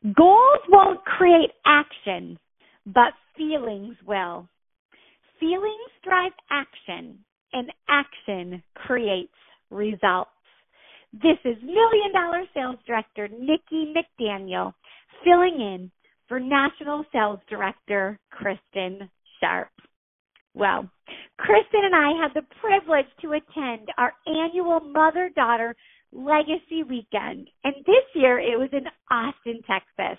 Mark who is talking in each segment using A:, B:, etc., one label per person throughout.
A: Goals won't create action, but feelings will. Feelings drive action, and action creates results. This is Million Dollar Sales Director Nikki McDaniel filling in for National Sales Director Kristin Sharpe. Well, Kristin and I had the privilege to attend our annual Mother-Daughter Legacy Weekend, and this year it was in Austin, Texas.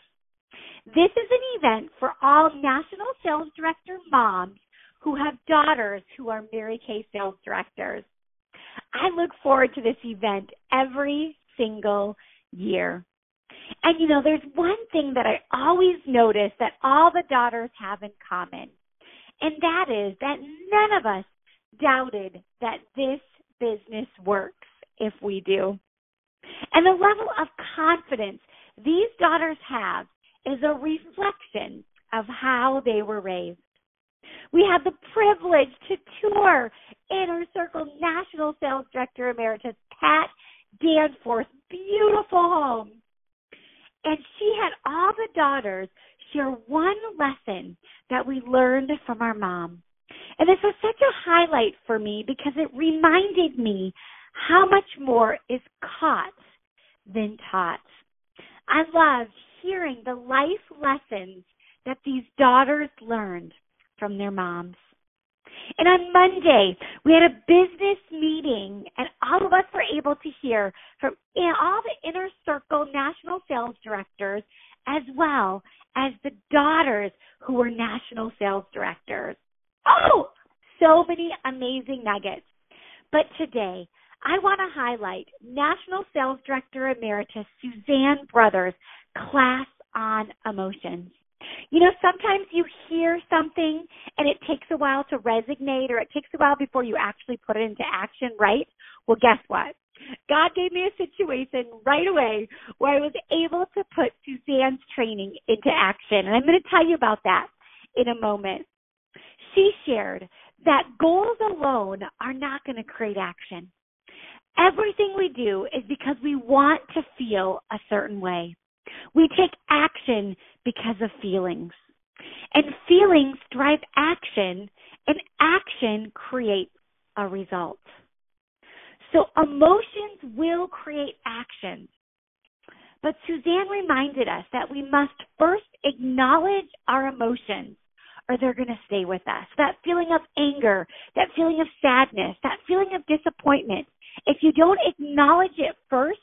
A: This is an event for all National Sales Director moms who have daughters who are Mary Kay Sales Directors. I look forward to this event every single year. And you know, there's one thing that I always notice that all the daughters have in common, and that is that none of us doubted that this business works if we do. And the level of confidence these daughters have is a reflection of how they were raised. We had the privilege to tour Inner Circle National Sales Director Emeritus Pat Danforth's beautiful home. And she had all the daughters share one lesson that we learned from our mom. And this was such a highlight for me because it reminded me how much more is caught than taught. I loved hearing the life lessons that these daughters learned from their moms. And on Monday, we had a business meeting, and all of us were able to hear from all the Inner Circle National Sales Directors as well as the daughters who were National Sales Directors. Oh, so many amazing nuggets. But today, I want to highlight National Sales Director Emeritus Suzanne Brothers' class on emotions. You know, sometimes you hear something and it takes a while to resonate, or it takes a while before you actually put it into action, right? Well, guess what? God gave me a situation right away where I was able to put Suzanne's training into action. And I'm going to tell you about that in a moment. She shared that goals alone are not going to create action. Everything we do is because we want to feel a certain way. We take action because of feelings. And feelings drive action, and action creates a result. So emotions will create action. But Suzanne reminded us that we must first acknowledge our emotions, or they're going to stay with us. That feeling of anger, that feeling of sadness, that feeling of disappointment. If you don't acknowledge it first,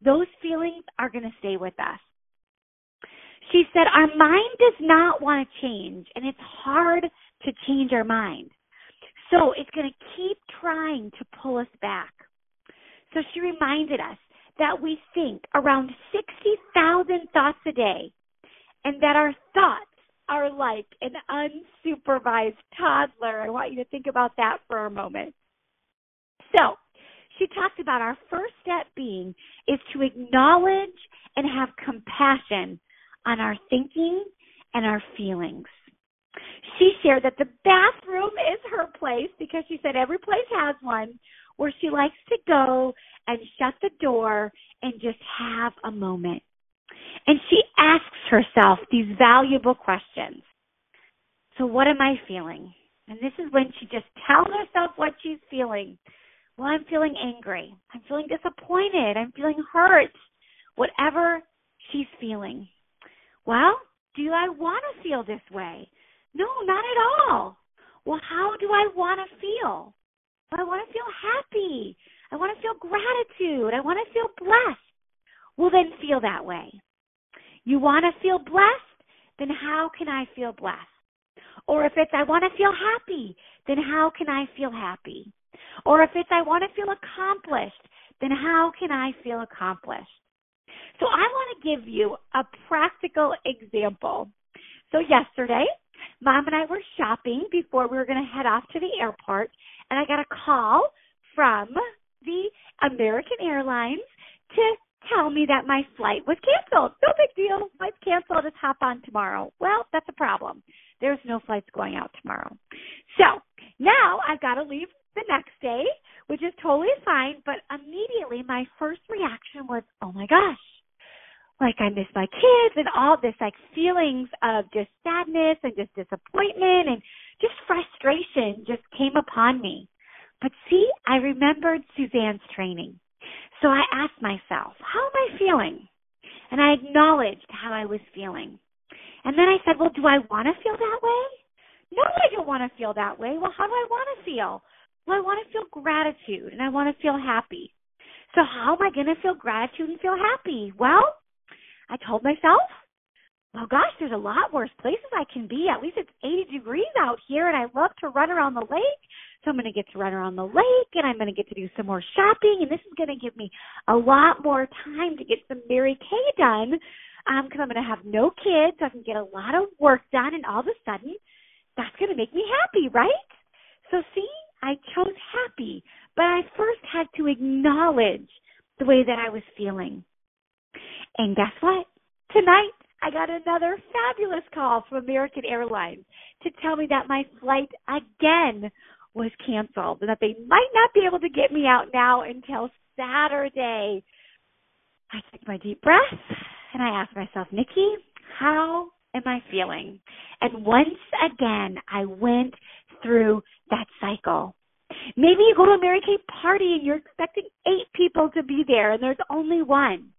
A: those feelings are going to stay with us. She said our mind does not want to change, and it's hard to change our mind. So it's going to keep trying to pull us back. So she reminded us that we think around 60,000 thoughts a day, and that our thoughts are like an unsupervised toddler. I want you to think about that for a moment. So she talked about our first step being is to acknowledge and have compassion on our thinking and our feelings. She shared that the bathroom is her place because she said every place has one where she likes to go and shut the door and just have a moment. And she asks herself these valuable questions. So what am I feeling? And this is when she just tells herself what she's feeling. Well, I'm feeling angry. I'm feeling disappointed. I'm feeling hurt. Whatever she's feeling. Well, do I want to feel this way? No, not at all. Well, how do I want to feel? Well, I want to feel happy. I want to feel gratitude. I want to feel blessed. Well, then feel that way. You want to feel blessed? Then how can I feel blessed? Or if it's I want to feel happy, then how can I feel happy? Or if it's I want to feel accomplished, then how can I feel accomplished? So I want to give you a practical example. So yesterday, Mom and I were shopping before we were going to head off to the airport, and I got a call from the American Airlines to tell me that my flight was canceled. No big deal. Flight's canceled. Just hop on tomorrow. Well, that's a problem. There's no flights going out tomorrow. So now I've got to leave the next day, which is totally fine, but immediately my first reaction was, oh my gosh, like I miss my kids and all this like feelings of just sadness and just disappointment and just frustration just came upon me. But see, I remembered Suzanne's training. So I asked myself, how am I feeling? And I acknowledged how I was feeling. And then I said, well, do I want to feel that way? No, I don't want to feel that way. Well, how do I want to feel? Well, I want to feel gratitude and I want to feel happy. So how am I going to feel gratitude and feel happy? Well, I told myself, well, gosh, there's a lot worse places I can be. At least it's 80 degrees out here, and I love to run around the lake. So I'm going to get to run around the lake, and I'm going to get to do some more shopping, and this is going to give me a lot more time to get some Mary Kay done because I'm going to have no kids, so I can get a lot of work done, and all of a sudden, that's going to make me happy, right? So see, I chose happy, but I first had to acknowledge the way that I was feeling. And guess what? Tonight, I got another fabulous call from American Airlines to tell me that my flight again was canceled and that they might not be able to get me out now until Saturday. I took my deep breath and I asked myself, Nikki, how am I feeling? And once again, I went through that cycle. Maybe you go to a Mary Kay party and you're expecting 8 people to be there and there's only one.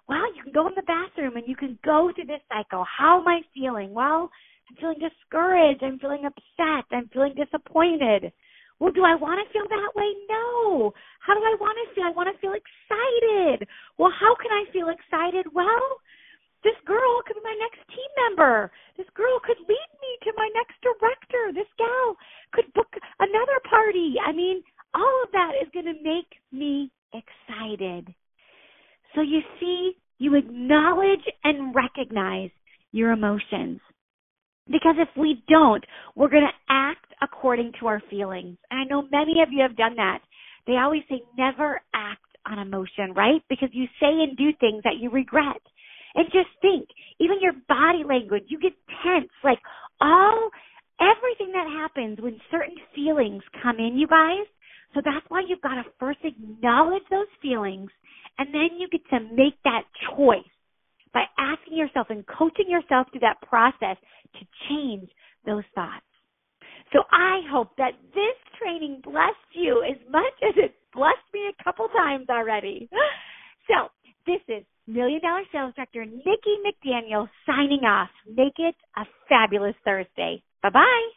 A: Well, you can go in the bathroom and you can go through this cycle. How am I feeling? Well, I'm feeling discouraged. I'm feeling upset. I'm feeling disappointed. Well, do I want to feel that way? No. How do I want to feel? I want to feel excited. Well, how can I feel excited? Well, this girl could be my next team member. This girl could lead me to my next director. This gal could book another party. I mean, all of that is going to make me excited. So you see, you acknowledge and recognize your emotions. Because if we don't, we're going to act according to our feelings. And I know many of you have done that. They always say never act on emotion, right? Because you say and do things that you regret. And just think, even your body language, you get tense, like everything that happens when certain feelings come in, you guys. So that's why you've got to first acknowledge those feelings, and then you get to make that choice by asking yourself and coaching yourself through that process to change those thoughts. So I hope that this training blessed you as much as it blessed me a couple times already. So this is $1 Million Sales Director Nikki McDaniel signing off. Make it a fabulous Thursday. Bye-bye.